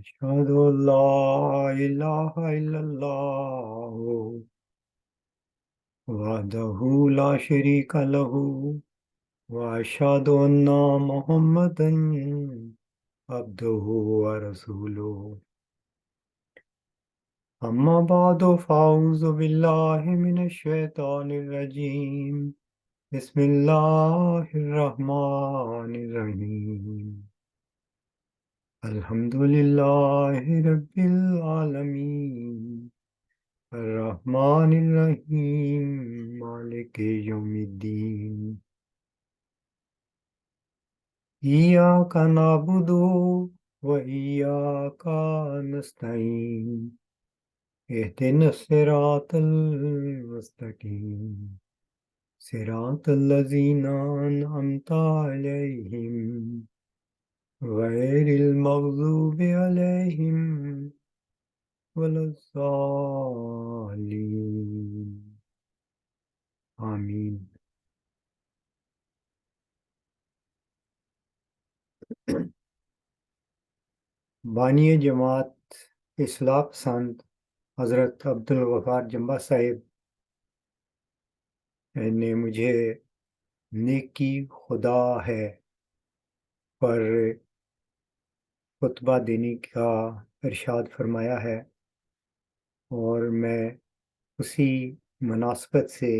أشهد أن لا إله إلا الله وحده لا شريك له وأشهد أن محمدا عبده ورسوله أما بعد فأعوذ بالله من الشيطان الرجيم بسم الله الرحمن الرحيم الحمد لله رب العالمين الرحمن الرحيم مالك يوم الدين إياك نعبد وإياك نستعين اهدنا الصراط المستقيم صراط الذين أنعمت عليهم غير المغضوب عليهم ولا الضالين آمین۔ بانی جماعت اصلاح پسند حضرت عبدالغفار جمبا صاحب نے مجھے نیکی خدا ہے پر خطبہ دینے کا ارشاد فرمایا ہے، اور میں اسی مناسبت سے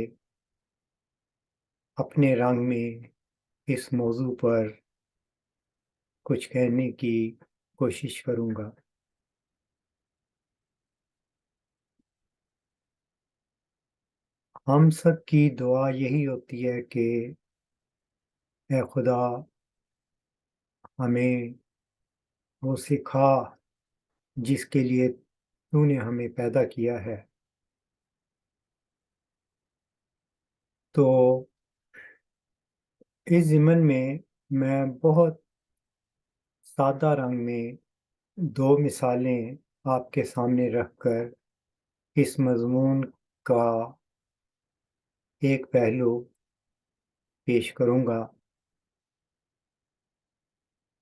اپنے رنگ میں اس موضوع پر کچھ کہنے کی کوشش کروں گا۔ ہم سب کی دعا یہی ہوتی ہے کہ اے خدا ہمیں وہ سکھا جس کے لیے تو نے ہمیں پیدا کیا ہے۔ تو اس ضمن میں بہت سادہ رنگ میں دو مثالیں آپ کے سامنے رکھ کر اس مضمون کا ایک پہلو پیش کروں گا۔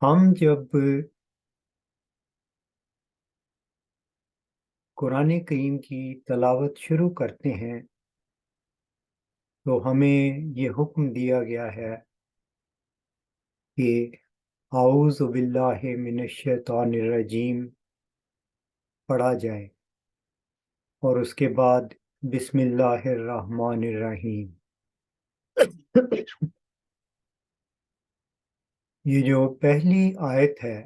ہم جب قرآن کریم کی تلاوت شروع کرتے ہیں تو ہمیں یہ حکم دیا گیا ہے کہ اعوذ باللہ من الشیطان الرجیم پڑھا جائے، اور اس کے بعد بسم اللہ الرحمن الرحیم۔ یہ جو پہلی آیت ہے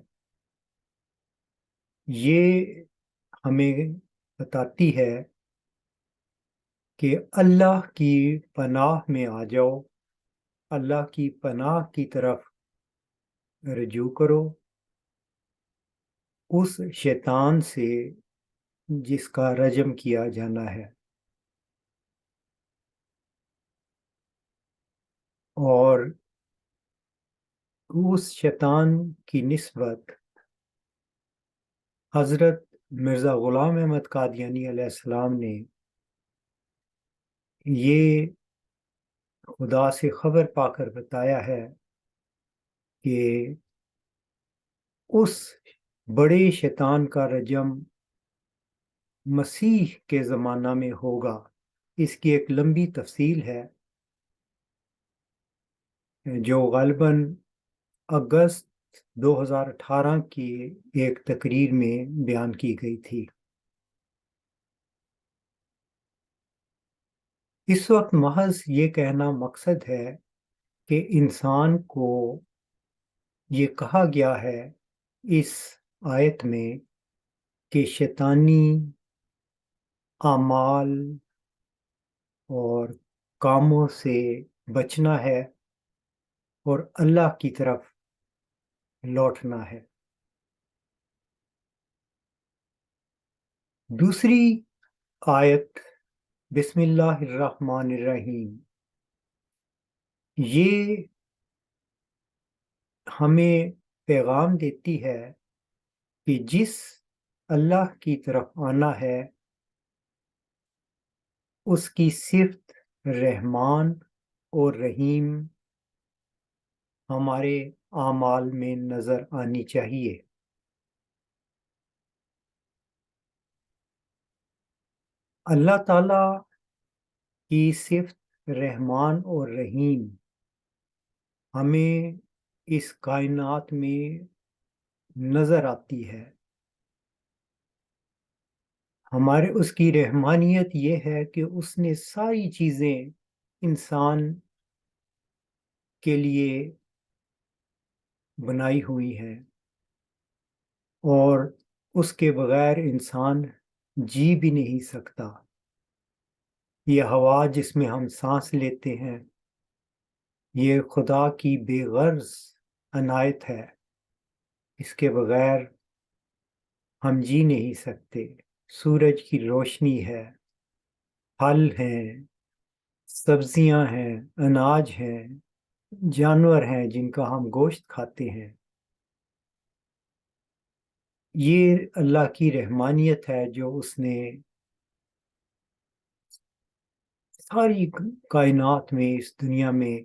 یہ ہمیں بتاتی ہے کہ اللہ کی پناہ میں آ جاؤ، اللہ کی پناہ کی طرف رجوع کرو اس شیطان سے جس کا رجم کیا جانا ہے، اور اس شیطان کی نسبت حضرت مرزا غلام احمد قادیانی علیہ السلام نے یہ خدا سے خبر پا کر بتایا ہے کہ اس بڑے شیطان کا رجم مسیح کے زمانہ میں ہوگا۔ اس کی ایک لمبی تفصیل ہے جو غالباً اگست 2018 کی ایک تقریر میں بیان کی گئی تھی۔ اس وقت محض یہ کہنا مقصد ہے کہ انسان کو یہ کہا گیا ہے اس آیت میں کہ شیطانی اعمال اور کاموں سے بچنا ہے اور اللہ کی طرف لوٹنا ہے۔ دوسری آیت بسم اللہ الرحمن الرحیم یہ ہمیں پیغام دیتی ہے کہ جس اللہ کی طرف آنا ہے اس کی صفت رحمان اور رحیم ہمارے اعمال میں نظر آنی چاہیے۔ اللہ تعالی کی صفت رحمان اور رحیم ہمیں اس کائنات میں نظر آتی ہے۔ ہمارے اس کی رحمانیت یہ ہے کہ اس نے ساری چیزیں انسان کے لیے بنائی ہوئی ہیں، اور اس کے بغیر انسان جی بھی نہیں سکتا۔ یہ ہوا جس میں ہم سانس لیتے ہیں، یہ خدا کی بے غرض عنایت ہے، اس کے بغیر ہم جی نہیں سکتے۔ سورج کی روشنی ہے، پھل ہیں، سبزیاں ہیں، اناج ہیں، جانور ہیں جن کا ہم گوشت کھاتے ہیں۔ یہ اللہ کی رحمانیت ہے جو اس نے ساری کائنات میں، اس دنیا میں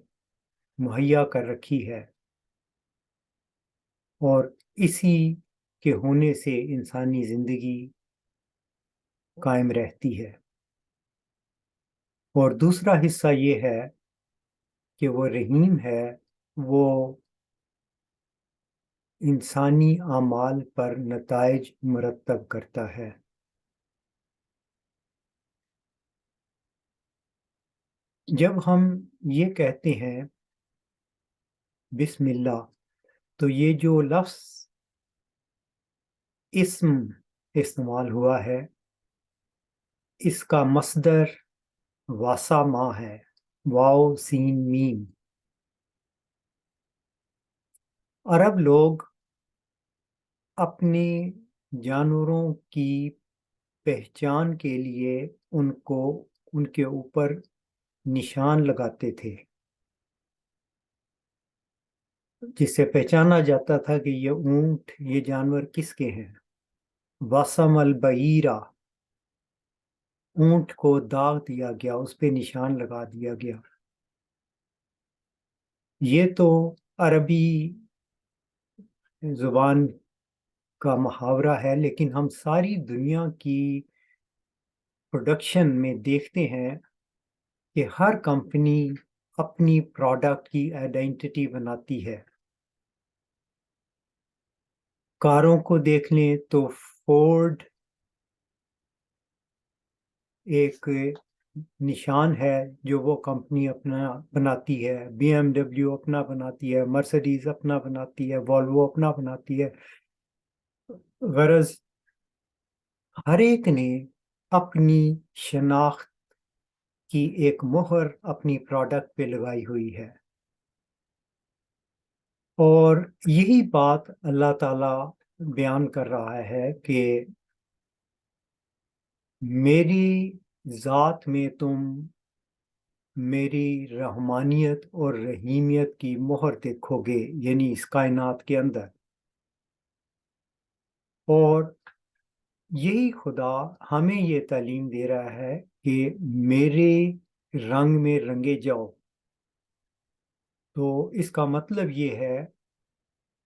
مہیا کر رکھی ہے، اور اسی کے ہونے سے انسانی زندگی قائم رہتی ہے۔ اور دوسرا حصہ یہ ہے کہ وہ رحیم ہے، وہ انسانی اعمال پر نتائج مرتب کرتا ہے۔ جب ہم یہ کہتے ہیں بسم اللہ، تو یہ جو لفظ اسم استعمال ہوا ہے، اس کا مصدر واسا ما ہے، واو سین میم۔ عرب لوگ اپنے جانوروں کی پہچان کے لیے ان کے اوپر نشان لگاتے تھے، جس سے پہچانا جاتا تھا کہ یہ اونٹ، یہ جانور کس کے ہیں۔ واسم البعیرہ، اونٹ کو داغ دیا گیا، اس پہ نشان لگا دیا گیا۔ یہ تو عربی زبان کا محاورہ ہے، لیکن ہم ساری دنیا کی پروڈکشن میں دیکھتے ہیں کہ ہر کمپنی اپنی پروڈکٹ کی آئیڈینٹی بناتی ہے۔ کاروں کو دیکھ لیں تو فورڈ ایک نشان ہے جو وہ کمپنی اپنا بناتی ہے، بی ایم ڈبلیو اپنا بناتی ہے، مرسڈیز اپنا بناتی ہے، والوو اپنا بناتی ہے۔ غرض ہر ایک نے اپنی شناخت کی ایک مہر اپنی پروڈکٹ پہ لگائی ہوئی ہے، اور یہی بات اللہ تعالی بیان کر رہا ہے کہ میری ذات میں تم میری رحمانیت اور رحیمیت کی مہر دیکھو گے، یعنی اس کائنات کے اندر۔ اور یہی خدا ہمیں یہ تعلیم دے رہا ہے کہ میرے رنگ میں رنگے جاؤ۔ تو اس کا مطلب یہ ہے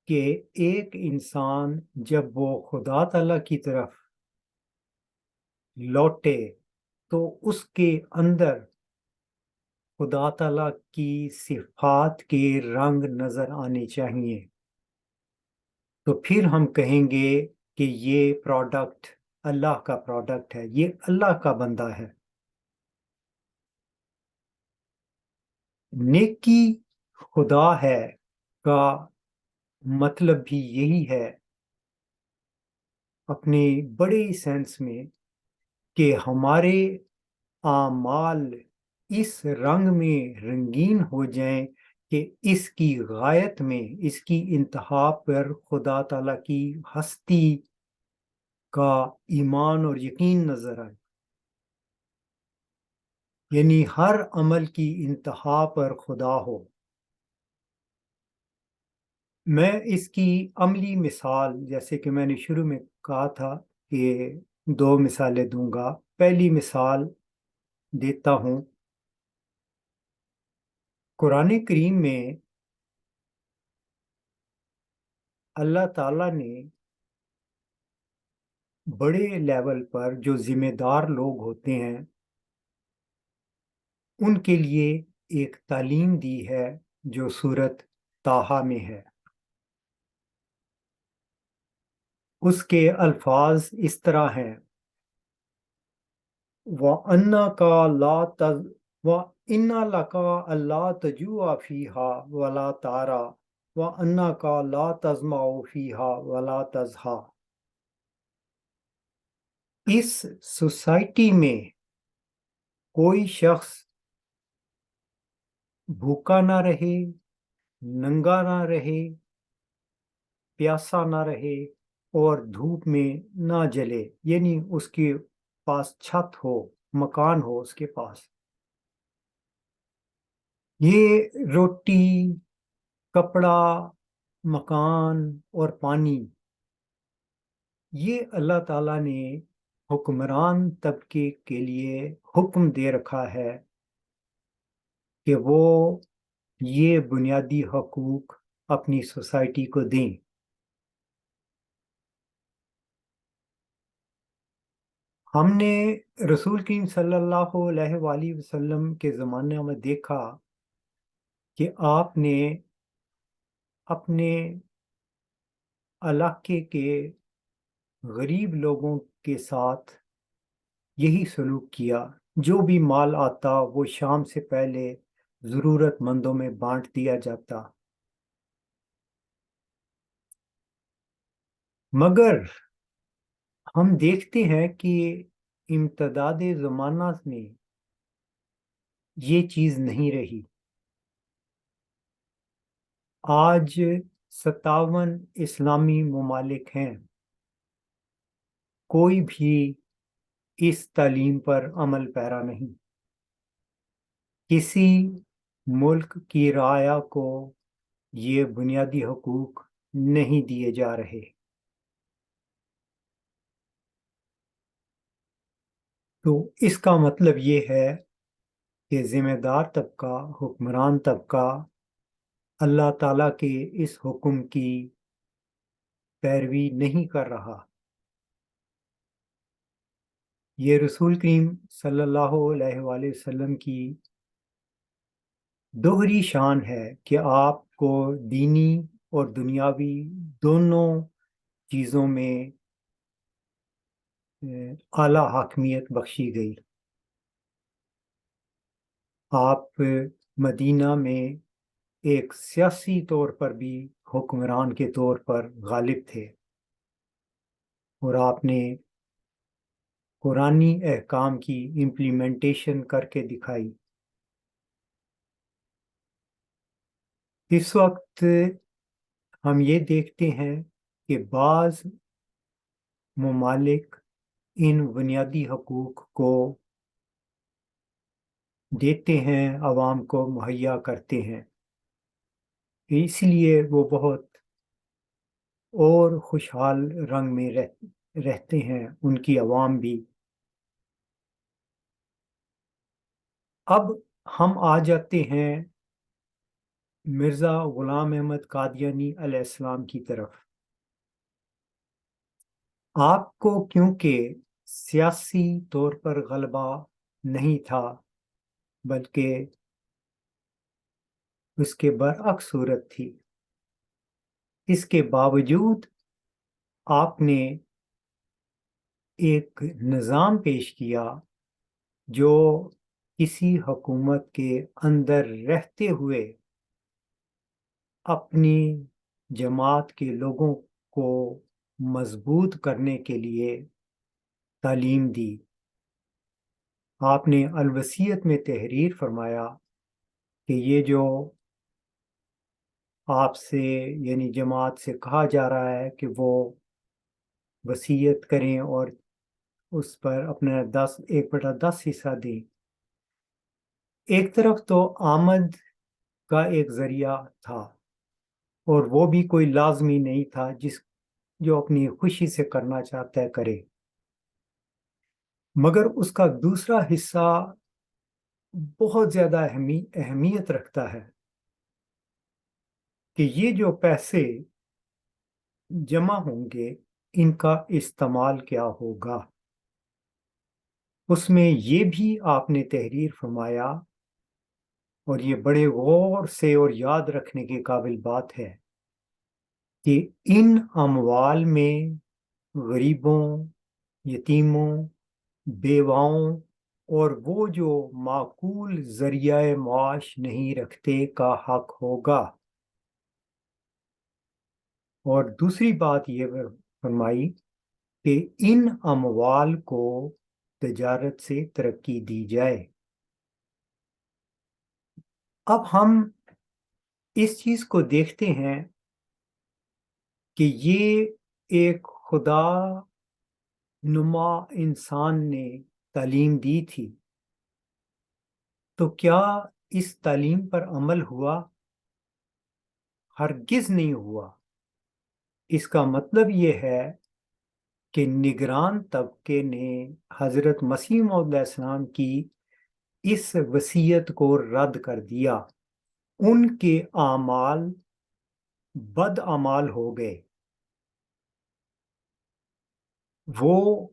کہ ایک انسان جب وہ خدا تعالیٰ کی طرف لوٹے تو اس کے اندر خدا تعالیٰ کی صفات کے رنگ نظر آنے چاہیے، تو پھر ہم کہیں گے کہ یہ پروڈکٹ اللہ کا پروڈکٹ ہے، یہ اللہ کا بندہ ہے۔ نیکی خدا ہے کا مطلب بھی یہی ہے اپنے بڑے سینس میں، کہ ہمارے اعمال اس رنگ میں رنگین ہو جائیں کہ اس کی غایت میں، اس کی انتہا پر خدا تعالیٰ کی ہستی کا ایمان اور یقین نظر آئے، یعنی ہر عمل کی انتہا پر خدا ہو۔ میں اس کی عملی مثال، جیسے کہ میں نے شروع میں کہا تھا کہ دو مثالیں دوں گا۔ پہلی مثال دیتا ہوں، قرآن کریم میں اللہ تعالیٰ نے بڑے لیول پر جو ذمہ دار لوگ ہوتے ہیں ان کے لیے ایک تعلیم دی ہے جو سورت طٰہٰ میں ہے۔ اس کے الفاظ اس طرح ہیں: وَأَنَّكَ لَا تَز وَإِنَّ لَكَ أَلَّا تَجُوعَ فِيهَا وَلَا تَعْرَىٰ وَأَنَّكَ لَا تَظْمَأُ فِيهَا وَلَا تَضْحَىٰ۔ اس سوسائٹی میں کوئی شخص بھوکا نہ رہے، ننگا نہ رہے، پیاسا نہ رہے اور دھوپ میں نہ جلے، یعنی اس کے پاس چھت ہو، مکان ہو اس کے پاس۔ یہ روٹی، کپڑا، مکان اور پانی، یہ اللہ تعالیٰ نے حکمران طبقے کے لیے حکم دے رکھا ہے کہ وہ یہ بنیادی حقوق اپنی سوسائٹی کو دیں۔ ہم نے رسول کریم صلی اللہ علیہ وآلہ وسلم کے زمانے میں دیکھا کہ آپ نے اپنے علاقے کے غریب لوگوں کے ساتھ یہی سلوک کیا۔ جو بھی مال آتا وہ شام سے پہلے ضرورت مندوں میں بانٹ دیا جاتا۔ مگر ہم دیکھتے ہیں کہ امتداد زمانہ میں یہ چیز نہیں رہی۔ آج 57 اسلامی ممالک ہیں، کوئی بھی اس تعلیم پر عمل پیرا نہیں۔ کسی ملک کی رعایا کو یہ بنیادی حقوق نہیں دیے جا رہے۔ تو اس کا مطلب یہ ہے کہ ذمہ دار طبقہ، حکمران طبقہ اللہ تعالیٰ کے اس حکم کی پیروی نہیں کر رہا۔ یہ رسول کریم صلی اللہ علیہ وآلہ وسلم کی دوہری شان ہے کہ آپ کو دینی اور دنیاوی دونوں چیزوں میں اعلیٰ حاکمیت بخشی گئی۔ آپ مدینہ میں ایک سیاسی طور پر بھی حکمران کے طور پر غالب تھے، اور آپ نے قرآنی احکام کی امپلیمنٹیشن کر کے دکھائی۔ اس وقت ہم یہ دیکھتے ہیں کہ بعض ممالک ان بنیادی حقوق کو دیتے ہیں، عوام کو مہیا کرتے ہیں، اس لیے وہ بہت اور خوشحال رنگ میں رہتے ہیں ان کی عوام بھی۔ اب ہم آ جاتے ہیں مرزا غلام احمد قادیانی علیہ السلام کی طرف۔ آپ کو کیونکہ سیاسی طور پر غلبہ نہیں تھا، بلکہ اس کے برعکس صورت تھی، اس کے باوجود آپ نے ایک نظام پیش کیا جو کسی حکومت کے اندر رہتے ہوئے اپنی جماعت کے لوگوں کو مضبوط کرنے کے لیے تعلیم دی۔ آپ نے الوصیت میں تحریر فرمایا کہ یہ جو آپ سے یعنی جماعت سے کہا جا رہا ہے کہ وہ وصیت کریں اور اس پر اپنا 1/10 حصہ دیں، ایک طرف تو آمد کا ایک ذریعہ تھا، اور وہ بھی کوئی لازمی نہیں تھا، جو اپنی خوشی سے کرنا چاہتا ہے کرے، مگر اس کا دوسرا حصہ بہت زیادہ اہمیت رکھتا ہے کہ یہ جو پیسے جمع ہوں گے ان کا استعمال کیا ہوگا۔ اس میں یہ بھی آپ نے تحریر فرمایا، اور یہ بڑے غور سے اور یاد رکھنے کے قابل بات ہے، کہ ان اموال میں غریبوں، یتیموں، بیواؤں اور وہ جو معقول ذریعہ معاش نہیں رکھتے کا حق ہوگا۔ اور دوسری بات یہ فرمائی کہ ان اموال کو تجارت سے ترقی دی جائے۔ اب ہم اس چیز کو دیکھتے ہیں کہ یہ ایک خدا نما انسان نے تعلیم دی تھی، تو کیا اس تعلیم پر عمل ہوا؟ ہرگز نہیں ہوا۔ اس کا مطلب یہ ہے کہ نگران طبقے نے حضرت مسیح موعود علیہ السلام کی اس وصیت کو رد کر دیا، ان کے اعمال بد اعمال ہو گئے۔ وہ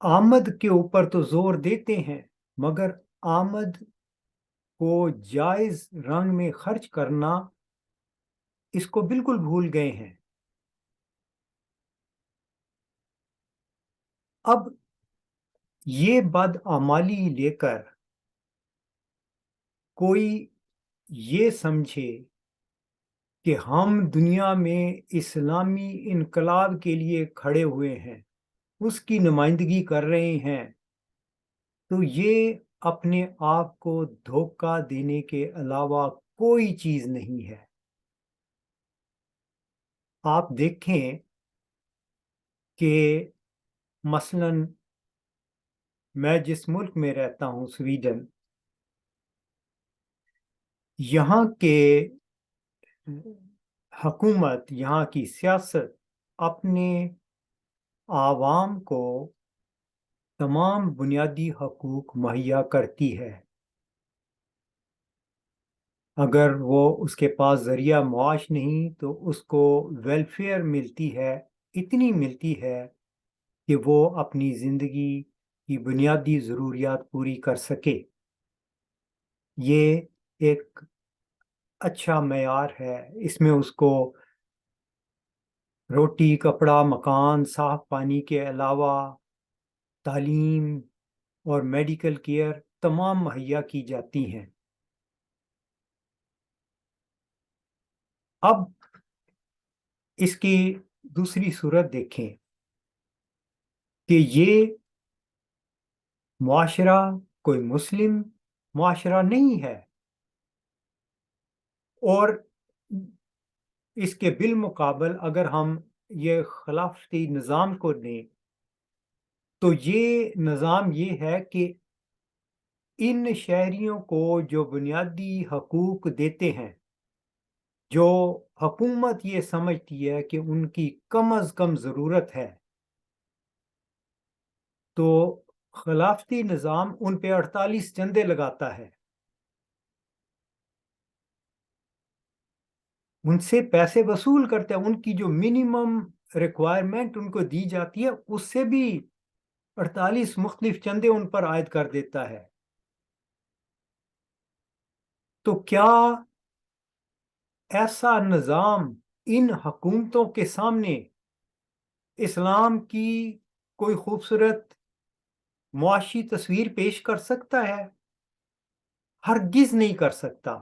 آمد کے اوپر تو زور دیتے ہیں، مگر آمد کو جائز رنگ میں خرچ کرنا اس کو بالکل بھول گئے ہیں۔ اب یہ بدعمالی لے کر کوئی یہ سمجھے کہ ہم دنیا میں اسلامی انقلاب کے لیے کھڑے ہوئے ہیں، اس کی نمائندگی کر رہے ہیں، تو یہ اپنے آپ کو دھوکہ دینے کے علاوہ کوئی چیز نہیں ہے۔ آپ دیکھیں کہ مثلا میں جس ملک میں رہتا ہوں، سویڈن، یہاں کے حکومت، یہاں کی سیاست اپنے عوام کو تمام بنیادی حقوق مہیا کرتی ہے۔ اگر وہ اس کے پاس ذریعہ معاش نہیں تو اس کو ویلفیئر ملتی ہے، اتنی ملتی ہے کہ وہ اپنی زندگی کی بنیادی ضروریات پوری کر سکے۔ یہ ایک اچھا معیار ہے۔ اس میں اس کو روٹی، کپڑا، مکان، صاف پانی کے علاوہ تعلیم اور میڈیکل کیئر تمام مہیا کی جاتی ہیں۔ اب اس کی دوسری صورت دیکھیں کہ یہ معاشرہ کوئی مسلم معاشرہ نہیں ہے، اور اس کے بالمقابل اگر ہم یہ خلافتی نظام کو لیں تو یہ نظام یہ ہے کہ ان شہریوں کو جو بنیادی حقوق دیتے ہیں، جو حکومت یہ سمجھتی ہے کہ ان کی کم از کم ضرورت ہے، تو خلافتی نظام ان پہ 48 چندے لگاتا ہے، ان سے پیسے وصول کرتا ہے، ان کی جو منیمم ریکوائرمنٹ ان کو دی جاتی ہے اس سے بھی 48 مختلف چندے ان پر عائد کر دیتا ہے۔ تو کیا ایسا نظام ان حکومتوں کے سامنے اسلام کی کوئی خوبصورت معاشی تصویر پیش کر سکتا ہے؟ ہرگز نہیں کر سکتا۔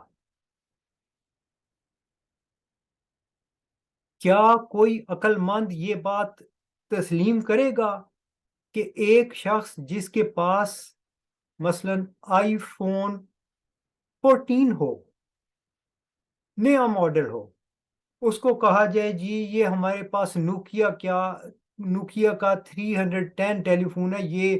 کیا کوئی عقل مند یہ بات تسلیم کرے گا کہ ایک شخص جس کے پاس مثلا آئی فون 14 ہو، نیا ماڈل ہو، اس کو کہا جائے جی یہ ہمارے پاس نوکیا کا 310 ٹیلی فون ہے، یہ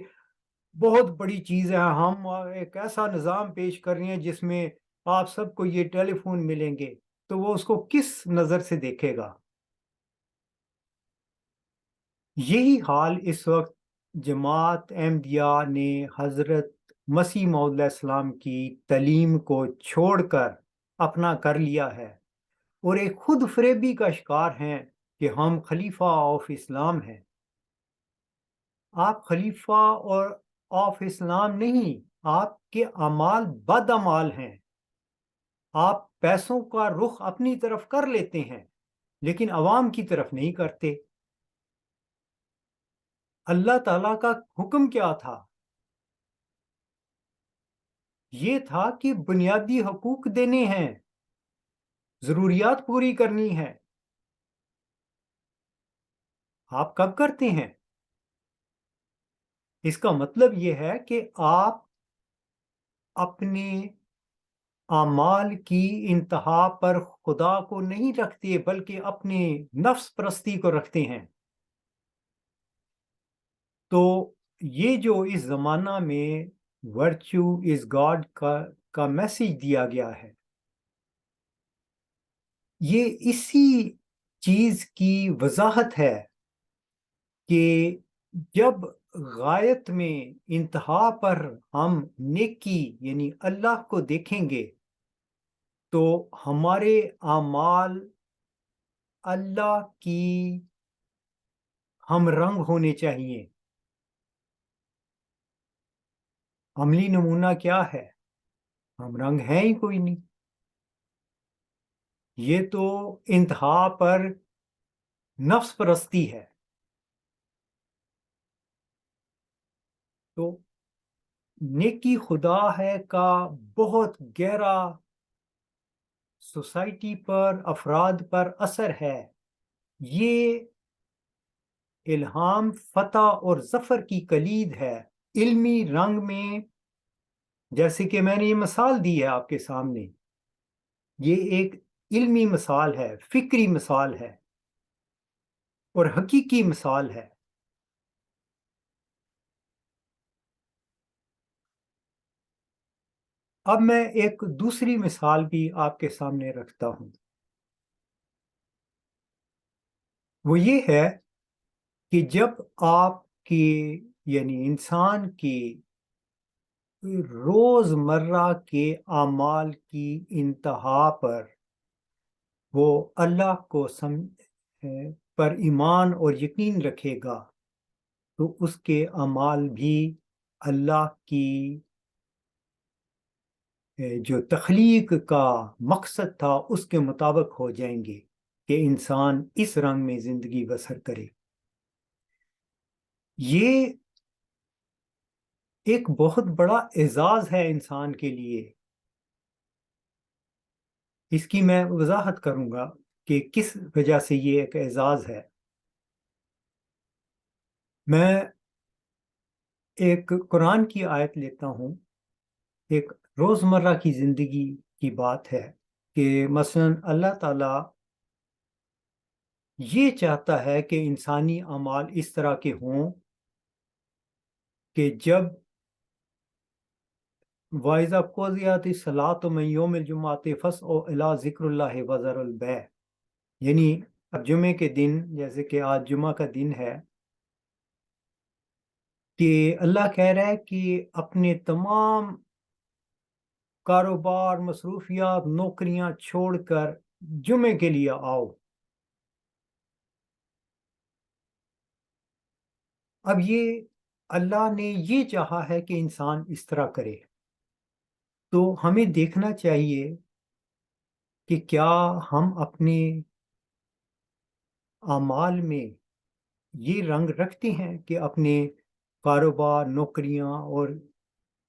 بہت بڑی چیز ہے، ہم ایک ایسا نظام پیش کر رہے ہیں جس میں آپ سب کو یہ ٹیلی فون ملیں گے، تو وہ اس کو کس نظر سے دیکھے گا؟ یہی حال اس وقت جماعت احمدیہ نے حضرت مسیح موعود علیہ السلام کی تعلیم کو چھوڑ کر اپنا کر لیا ہے، اور ایک خود فریبی کا شکار ہیں۔ کہ ہم خلیفہ آف اسلام ہیں. آپ خلیفہ اور آف اسلام نہیں، آپ کے اعمال بد اعمال ہیں. آپ پیسوں کا رخ اپنی طرف کر لیتے ہیں لیکن عوام کی طرف نہیں کرتے. اللہ تعالیٰ کا حکم کیا تھا؟ یہ تھا کہ بنیادی حقوق دینے ہیں، ضروریات پوری کرنی ہے. آپ کب کرتے ہیں؟ اس کا مطلب یہ ہے کہ آپ اپنے اعمال کی انتہا پر خدا کو نہیں رکھتے بلکہ اپنے نفس پرستی کو رکھتے ہیں. تو یہ جو اس زمانہ میں ورچو از گاڈ کا میسج دیا گیا ہے، یہ اسی چیز کی وضاحت ہے کہ جب غایت میں انتہا پر ہم نیکی یعنی اللہ کو دیکھیں گے تو ہمارے اعمال اللہ کی ہم رنگ ہونے چاہیے. عملی نمونہ کیا ہے؟ ہم رنگ ہیں ہی کوئی نہیں. یہ تو انتہا پر نفس پرستی ہے. تو نیکی خدا ہے کا بہت گہرا سوسائٹی پر، افراد پر اثر ہے. یہ الہام فتح اور ظفر کی کلید ہے. علمی رنگ میں، جیسے کہ میں نے یہ مثال دی ہے آپ کے سامنے، یہ ایک علمی مثال ہے، فکری مثال ہے اور حقیقی مثال ہے. اب میں ایک دوسری مثال بھی آپ کے سامنے رکھتا ہوں. وہ یہ ہے کہ جب آپ کی یعنی انسان کی روز مرہ کے اعمال کی انتہا پر وہ اللہ کو پر ایمان اور یقین رکھے گا تو اس کے اعمال بھی اللہ کی جو تخلیق کا مقصد تھا اس کے مطابق ہو جائیں گے کہ انسان اس رنگ میں زندگی بسر کرے. یہ ایک بہت بڑا اعزاز ہے انسان کے لیے. اس کی میں وضاحت کروں گا کہ کس وجہ سے یہ ایک اعزاز ہے. میں ایک قرآن کی آیت لیتا ہوں. ایک روزمرہ کی زندگی کی بات ہے کہ مثلا اللہ تعالیٰ یہ چاہتا ہے کہ انسانی اعمال اس طرح کے ہوں کہ جب وَإِذَا قُضِيَتِ الصَّلَاةُ مِنْ يَوْمِ الْجُمْعَةِ فَاسْعَوْا إِلَىٰ ذِكْرِ اللَّهِ وَذَرُوا الْبَيْعَ. یعنی اب جمعے کے دن، جیسے کہ آج جمعہ کا دن ہے، کہ اللہ کہہ رہا ہے کہ اپنے تمام کاروبار، مصروفیات، نوکریاں چھوڑ کر جمعے کے لیے آؤ. اب یہ اللہ نے یہ چاہا ہے کہ انسان اس طرح کرے، تو ہمیں دیکھنا چاہیے کہ کیا ہم اپنے اعمال میں یہ رنگ رکھتے ہیں کہ اپنے کاروبار، نوکریاں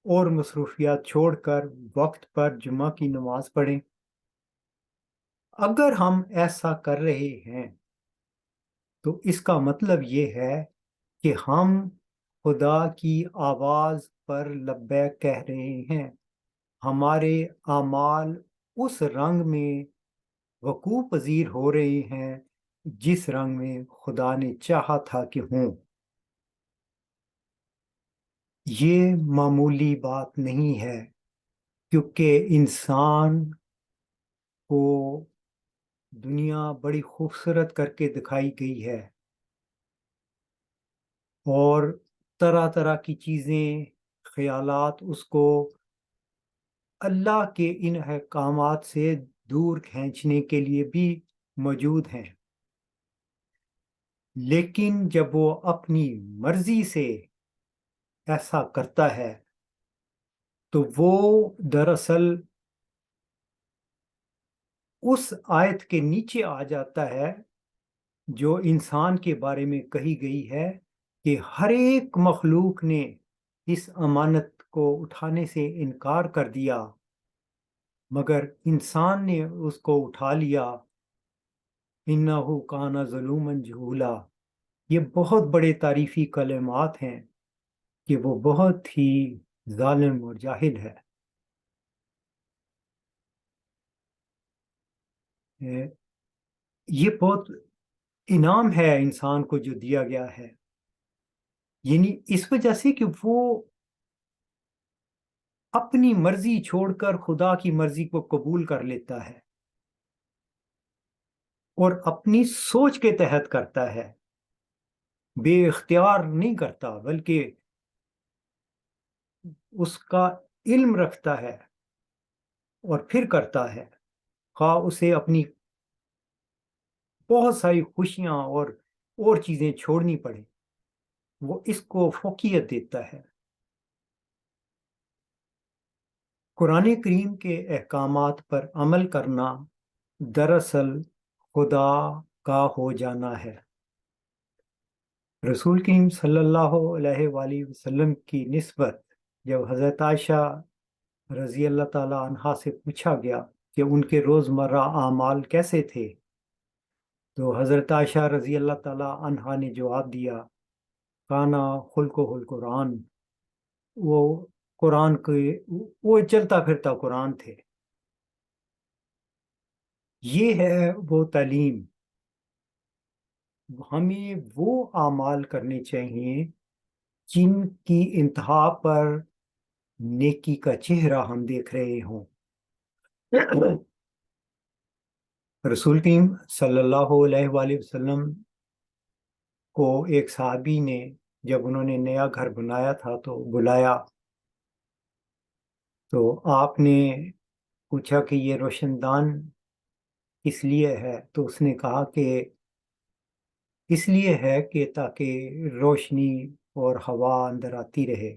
اور مصروفیات چھوڑ کر وقت پر جمعہ کی نماز پڑھیں. اگر ہم ایسا کر رہے ہیں تو اس کا مطلب یہ ہے کہ ہم خدا کی آواز پر لبیک کہہ رہے ہیں. ہمارے اعمال اس رنگ میں وقوع پذیر ہو رہے ہیں جس رنگ میں خدا نے چاہا تھا کہ ہوں. یہ معمولی بات نہیں ہے کیونکہ انسان کو دنیا بڑی خوبصورت کر کے دکھائی گئی ہے اور طرح طرح کی چیزیں، خیالات اس کو اللہ کے ان احکامات سے دور کھینچنے کے لیے بھی موجود ہیں. لیکن جب وہ اپنی مرضی سے ایسا کرتا ہے تو وہ دراصل اس آیت کے نیچے آ جاتا ہے جو انسان کے بارے میں کہی گئی ہے کہ ہر ایک مخلوق نے اس امانت کو اٹھانے سے انکار کر دیا مگر انسان نے اس کو اٹھا لیا۔ انہ کان ظلوما جہولا، یہ بہت بڑے تعریفی کلمات ہیں کہ وہ بہت ہی ظالم اور جاہل ہے۔ یہ بہت انعام ہے انسان کو جو دیا گیا ہے، یعنی اس وجہ سے کہ وہ اپنی مرضی چھوڑ کر خدا کی مرضی کو قبول کر لیتا ہے اور اپنی سوچ کے تحت کرتا ہے، بے اختیار نہیں کرتا بلکہ اس کا علم رکھتا ہے اور پھر کرتا ہے، خواہ اسے اپنی بہت ساری خوشیاں اور چیزیں چھوڑنی پڑے، وہ اس کو فوقیت دیتا ہے۔ قرآن کریم کے احکامات پر عمل کرنا دراصل خدا کا ہو جانا ہے۔ رسول کریم صلی اللہ علیہ وآلہ وسلم کی نسبت جب حضرت عائشہ رضی اللہ تعالیٰ عنہا سے پوچھا گیا کہ ان کے روزمرہ اعمال کیسے تھے تو حضرت عائشہ رضی اللہ تعالیٰ عنہا نے جواب دیا، کانا خلق القرآن، وہ قرآن کے وہ چلتا پھرتا قرآن تھے۔ یہ ہے وہ تعلیم، ہمیں وہ اعمال کرنے چاہیے جن کی انتہا پر نیکی کا چہرہ ہم دیکھ رہے ہوں۔ رسول کریم صلی اللہ علیہ وآلہ وسلم کو ایک صحابی نے جب انہوں نے نیا گھر بنایا تھا تو بلایا، تو آپ نے پوچھا کہ یہ روشن دان کس لیے ہے؟ تو اس نے کہا کہ اس لیے ہے کہ تاکہ روشنی اور ہوا اندر آتی رہے۔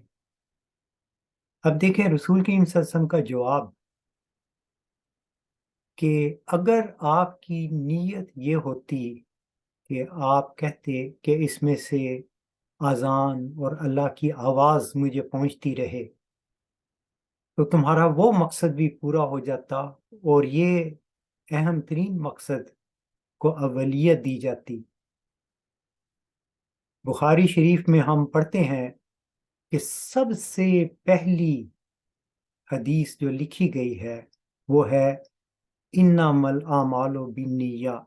اب دیکھیں رسول کریم صلی اللہ علیہ وسلم کا جواب کہ اگر آپ کی نیت یہ ہوتی کہ آپ کہتے کہ اس میں سے اذان اور اللہ کی آواز مجھے پہنچتی رہے تو تمہارا وہ مقصد بھی پورا ہو جاتا اور یہ اہم ترین مقصد کو اولیت دی جاتی۔ بخاری شریف میں ہم پڑھتے ہیں کہ سب سے پہلی حدیث جو لکھی گئی ہے وہ ہے انما الاعمال بالنیات،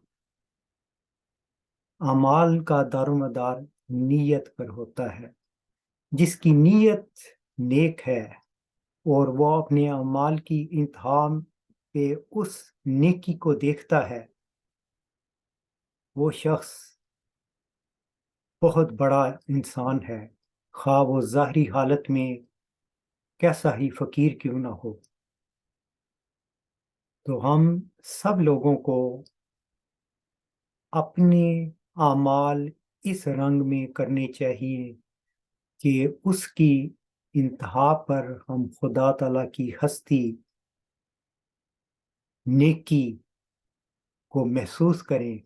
اعمال کا دار و مدار نیت پر ہوتا ہے۔ جس کی نیت نیک ہے اور وہ اپنے اعمال کی انتہا پہ اس نیکی کو دیکھتا ہے، وہ شخص بہت بڑا انسان ہے، خواہ وہ ظاہری حالت میں کیسا ہی فقیر کیوں نہ ہو۔ تو ہم سب لوگوں کو اپنے اعمال اس رنگ میں کرنے چاہیے کہ اس کی انتہا پر ہم خدا تعالیٰ کی ہستی نیکی کو محسوس کریں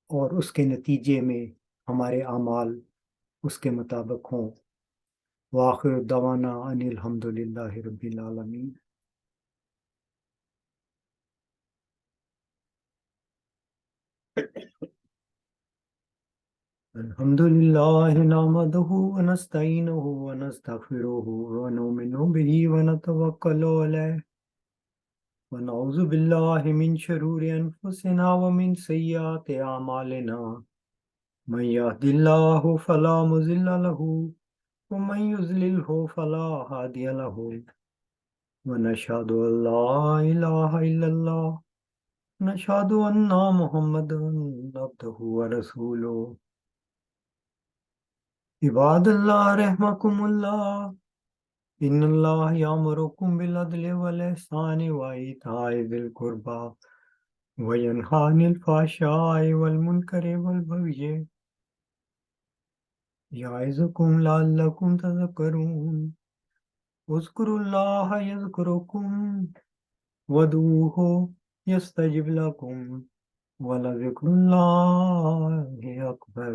اور اس کے نتیجے میں ہمارے اعمال اس کے مطابق ہوں۔ وآخر دعوانا ان الحمد للہ رب العالمین۔ الحمد للہ نحمده ونستعینه ونستغفره ونؤمن به ونتوکل علیہ ونعوذ باللہ من شرور انفسنا ومن سیئات اعمالنا، من يهد الله فلا مضل له ومن يضلله فلا هادي له، ونشهد ان لا اله الا الله، نشهد ان محمدا عبده ورسوله۔ عباد اللہ رحمکم اللہ، ان اللہ یامرکم بالعدل والاحسان وایتاء ذی القربی وَيَنْهَى عَنِ الْفَحْشَاءِ وَالْمُنكَرِ وَالْبَغْيِ يَعِظُكُمْ لَعَلَّكُمْ تَذَكَّرُونَ اذْكُرُوا اللَّهَ يَذْكُرُكُمْ وَادْعُوهُ يَسْتَجِبْ لَكُمْ وَلَذِكْرُ اللَّهِ أَكْبَرُ